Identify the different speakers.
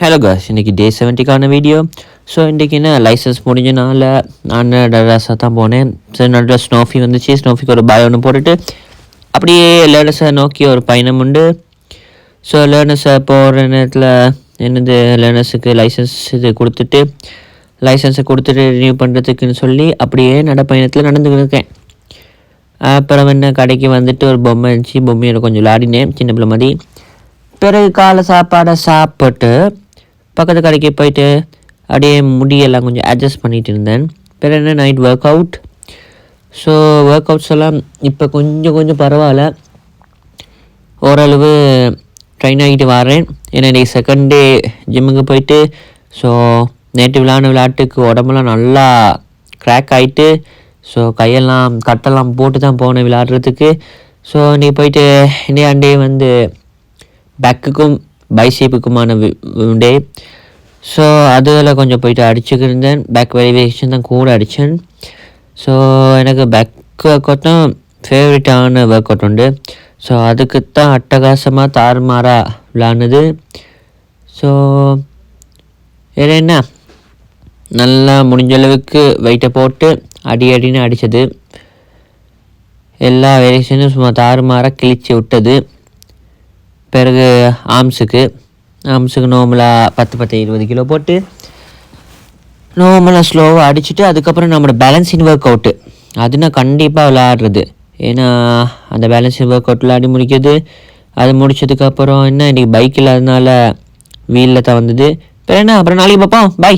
Speaker 1: Hello cos, இன்றைக்கி டே 70க்கான video. So இன்றைக்கி என்ன லைசன்ஸ் முடிஞ்சனால நான் டல்லாஸாக தான் போனேன். சரி, நல்ல ஸ்னோஃபி வந்துச்சு. ஸ்னோஃபிக்கு ஒரு பாய் ஒன்று போட்டுட்டு அப்படியே லேர்னஸை நோக்கி ஒரு பயணம் உண்டு. ஸோ லேர்னஸை போகிற நேரத்தில் என்னது லேர்னஸுக்கு லைசன்ஸ் இது கொடுத்துட்டு லைசன்ஸை கொடுத்துட்டு ரினியூ பண்ணுறதுக்குன்னு சொல்லி அப்படியே பயணத்தில் நடந்துக்கிட்டு இருக்கேன். அப்புறம் என்ன கடைக்கு வந்துட்டு ஒரு பொம்மை இருந்துச்சு. பொம்மையோட கொஞ்சம் விளாடினேன், சின்ன பிள்ளை மாதிரி. பிறகு காலை சாப்பாடை சாப்பிட்டு பக்கத்து கடைக்கு போயிட்டு அப்படியே முடியெல்லாம் கொஞ்சம் அட்ஜஸ்ட் பண்ணிகிட்டு இருந்தேன். பிறகு என்ன night work out. So work outs எல்லாம் இப்போ கொஞ்சம் பரவாயில்ல, ஓரளவு ட்ரெயின் ஆகிட்டு வரேன். ஏன்னா இன்றைக்கி செகண்ட் டே ஜிம்முக்கு போயிட்டு ஸோ நேற்று விளையாட்டுக்கு உடம்புலாம் நல்லா க்ராக் ஆகிட்டு ஸோ கையெல்லாம் கட்டெல்லாம் போட்டு தான் போனேன் விளையாடுறதுக்கு. ஸோ இன்றைக்கி போயிட்டு இந்தியா டே வந்து பேக்குக்கும் பைசேப்புக்குமான டே. ஸோ அதில் கொஞ்சம் போயிட்டு அடிச்சுக்கிட்டு இருந்தேன். பேக் வேரியேஷன் தான் கூட அடித்தேன். ஸோ எனக்கு பேக் ஒர்க் அவுட் தான் ஃபேவரட்டான ஒர்க் அவுட் உண்டு. ஸோ அதுக்கு தான் அட்டகாசமாக தாறுமாறாக விளாடுனது. ஸோ வேறு என்ன, நல்லா முடிஞ்ச அளவுக்கு வெயிட்டை போட்டு அடின்னு அடித்தது. எல்லா வேரியேஷனும் சும்மா தாறுமாறாக கிழிச்சு விட்டது. பிறகு ஆம்ஸுக்கு நார்மலாக 10-20 கிலோ போட்டு நார்மலாக ஸ்லோவாக அடிச்சுட்டு அதுக்கப்புறம் நம்மளோட பேலன்ஸிங் ஒர்க் அவுட்டு அதுனா கண்டிப்பாக விளையாடுறது. ஏன்னா அந்த பேலன்ஸிங் ஒர்க் அவுட் விளையாடி முடிக்கிறது. அது முடிச்சதுக்கப்புறம் என்ன, இன்றைக்கி பைக் இல்லாததுனால வீலில் தான் வந்தது. பிறகு என்ன, அப்புறம் நாளைக்கு பார்ப்போம். பாய்.